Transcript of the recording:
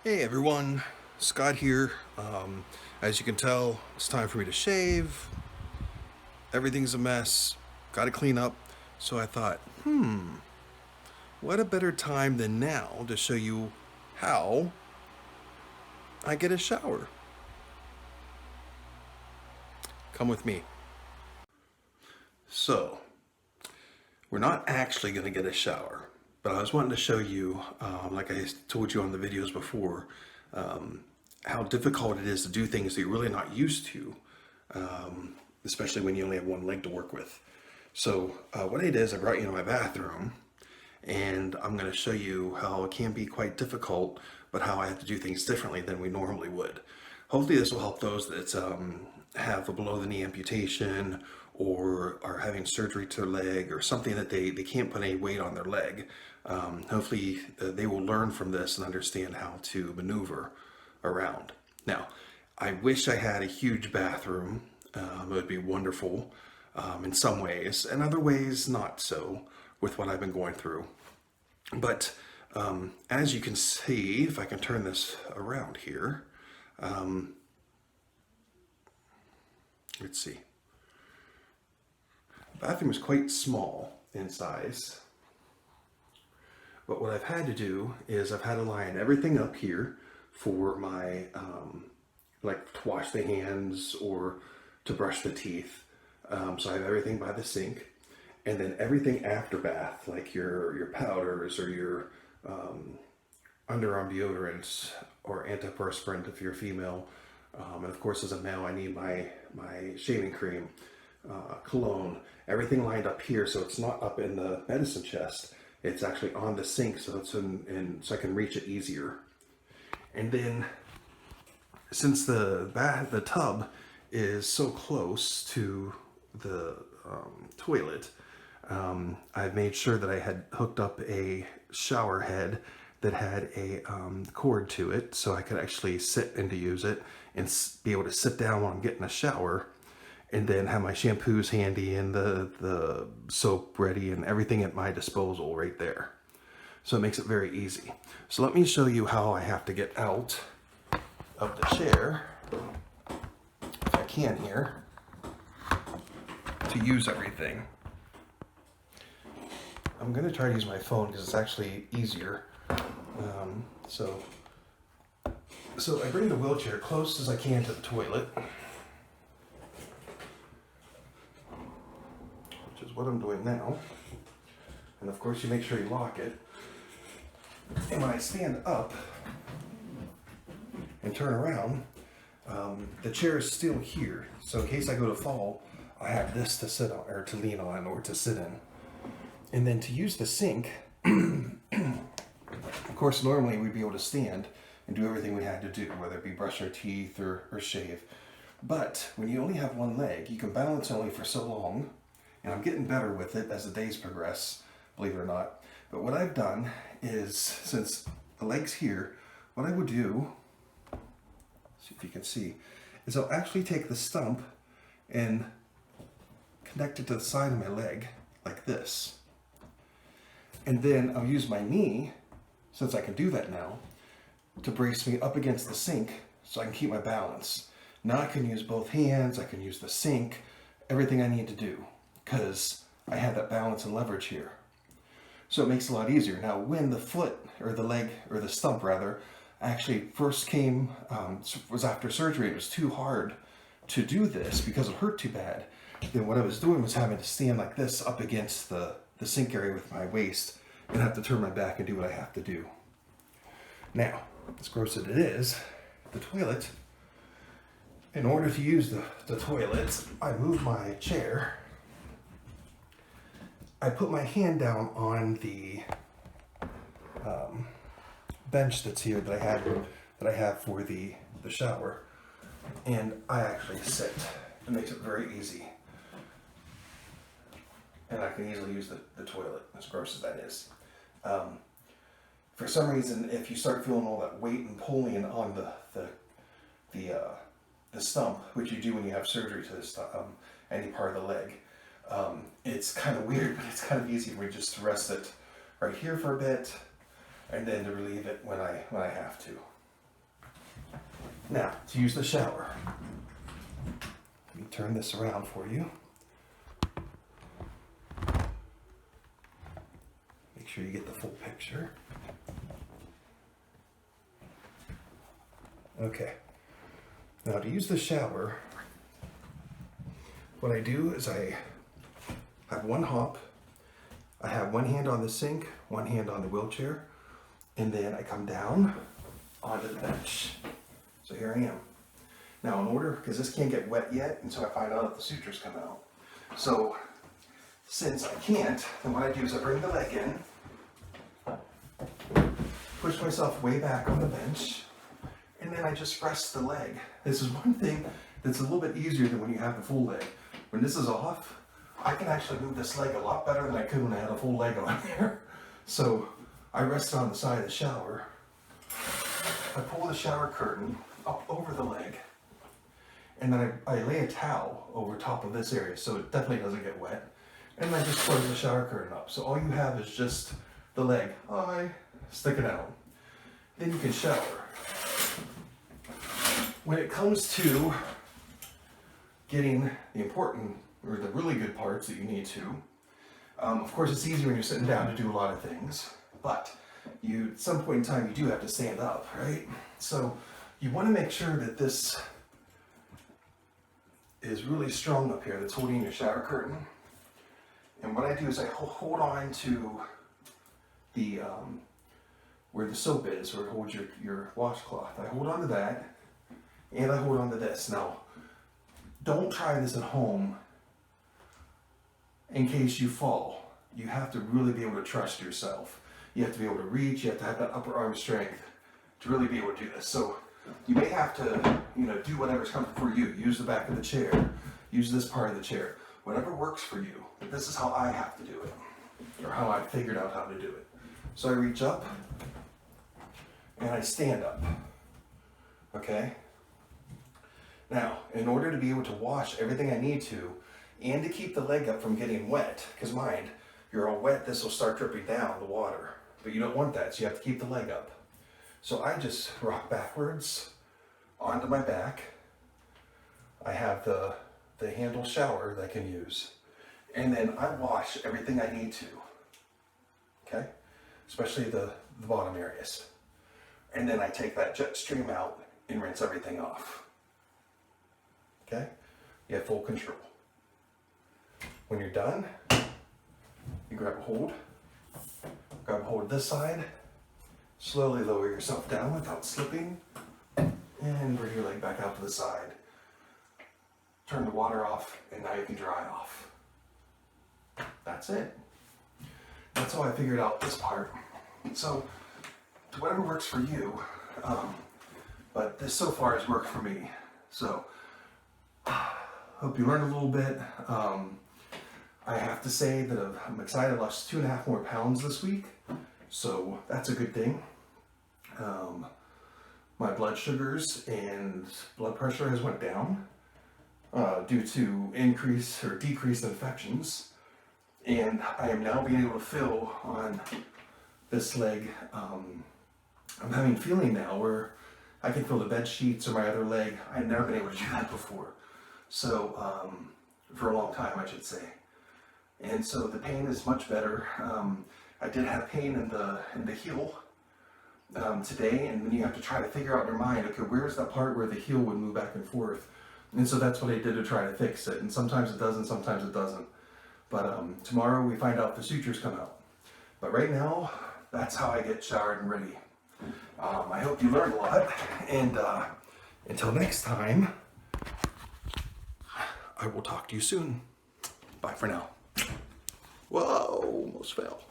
Hey everyone, Scott here. As you can tell, it's time for me to shave. Everything's a mess. Got to clean up. So I thought, what a better time than now to show you how I get a shower. Come with me. So, we're not actually going to get a shower, but I was wanting to show you, like I told you on the videos before, how difficult it is to do things that you're really not used to, especially when you only have one leg to work with. So what I did is I brought you to my bathroom, and I'm going to show you how it can be quite difficult, but how I have to do things differently than we normally would. Hopefully this will help those that have a below the knee amputation or are having surgery to their leg or something that they can't put any weight on their leg. Hopefully they will learn from this and understand how to maneuver around. Now, I wish I had a huge bathroom. It would be wonderful in some ways, and other ways not so with what I've been going through. But as you can see, if I can turn this around here, let's see. The bathroom is quite small in size, but what I've had to do is I've had to line everything up here for my, like to wash the hands or to brush the teeth. So I have everything by the sink, and then everything after bath, like your powders or your underarm deodorants or antiperspirant if you're female. And of course, as a male, I need my shaving cream, cologne, everything lined up here, so it's not up in the medicine chest. It's actually on the sink, so it's so I can reach it easier. And then, since the tub is so close to the toilet, I've made sure that I had hooked up a shower head that had a cord to it, so I could actually sit and to use it and be able to sit down while I'm getting a shower, and then have my shampoos handy and the soap ready and everything at my disposal right there. So it makes it very easy. So let me show you how I have to get out of the chair, if I can here, to use everything. I'm going to try to use my phone because it's actually easier. So I bring the wheelchair close as I can to the toilet, which is what I'm doing now. And of course you make sure you lock it. And when I stand up and turn around, the chair is still here. So in case I go to fall, I have this to sit on, or to lean on, or to sit in. And then to use the sink, of course, normally we'd be able to stand and do everything we had to do, whether it be brush our teeth or shave. But when you only have one leg, you can balance only for so long. And I'm getting better with it as the days progress, believe it or not. But what I've done is, since the leg's here, what I would do, see if you can see, is I'll actually take the stump and connect it to the side of my leg, like this. And then I'll use my knee, since I can do that now, to brace me up against the sink so I can keep my balance. Now I can use both hands, I can use the sink, everything I need to do, because I have that balance and leverage here. So it makes it a lot easier. Now when the foot, or the leg, or the stump rather, actually first came, was after surgery, it was too hard to do this because it hurt too bad. Then what I was doing was having to stand like this up against the sink area with my waist and have to turn my back and do what I have to do. Now, as gross as it is, the toilet, in order to use the toilet, I move my chair. I put my hand down on the bench that's here that I have for the shower, and I actually sit. It makes it very easy. And I can easily use the toilet, as gross as that is. For some reason, if you start feeling all that weight and pulling on the stump, which you do when you have surgery to any part of the leg, it's kind of weird, but it's kind of easy for me just to rest it right here for a bit, and then to relieve it when I have to. Now, to use the shower, let me turn this around for you. Make sure you get the full picture. Okay. Now, to use the shower, what I do is I have one hop. I have one hand on the sink, one hand on the wheelchair, and then I come down onto the bench. So here I am. Now, in order, because this can't get wet yet until I find out if the sutures come out. So, since I can't, then what I do is I bring the leg in, push myself way back on the bench, and then I just rest the leg. This is one thing that's a little bit easier than when you have the full leg. When this is off, I can actually move this leg a lot better than I could when I had a full leg on there. So I rest on the side of the shower. I pull the shower curtain up over the leg, and then I lay a towel over top of this area so it definitely doesn't get wet. And I just close the shower curtain up. So all you have is just the leg sticking out. Then you can shower. When it comes to getting the important or the really good parts that you need to, of course it's easy when you're sitting down to do a lot of things, but at some point in time you do have to stand up, right? So you want to make sure that this is really strong up here that's holding your shower curtain. And what I do is I hold on to the where the soap is, where it holds your washcloth. I hold on to that, and I hold on to this. Now, don't try this at home in case you fall. You have to really be able to trust yourself. You have to be able to reach, you have to have that upper arm strength to really be able to do this. So you may have to, do whatever's comfortable for you. Use the back of the chair, use this part of the chair, whatever works for you. But this is how I have to do it, or how I figured out how to do it. So I reach up, and I stand up, okay? Now, in order to be able to wash everything I need to, and to keep the leg up from getting wet, because mind, you're all wet, this will start dripping down the water, but you don't want that, so you have to keep the leg up. So I just rock backwards onto my back. I have the handle shower that I can use, and then I wash everything I need to, okay? Especially the bottom areas. And then I take that jet stream out and rinse everything off. Okay? You have full control. When you're done, you grab a hold of this side, slowly lower yourself down without slipping, and bring your leg back out to the side. Turn the water off, and now you can dry off. That's it. That's how I figured out this part. So, whatever works for you, but this so far has worked for me. So, hope you learned a little bit. I have to say that I'm excited. I lost 2.5 more pounds this week, so that's a good thing. My blood sugars and blood pressure has went down due to increase or decreased infections, and I am now being able to feel on this leg. I'm having feeling now where I can feel the bed sheets or my other leg. I've never been able to do that before. So, for a long time, I should say. And so the pain is much better. I did have pain in the heel today, and then you have to try to figure out in your mind, okay, where's that part where the heel would move back and forth? And so that's what I did to try to fix it. And sometimes it does, and sometimes it doesn't. But tomorrow we find out if the sutures come out. But right now, that's how I get showered and ready. I hope you learned a lot, and until next time, I will talk to you soon. Bye for now. Whoa, almost fell.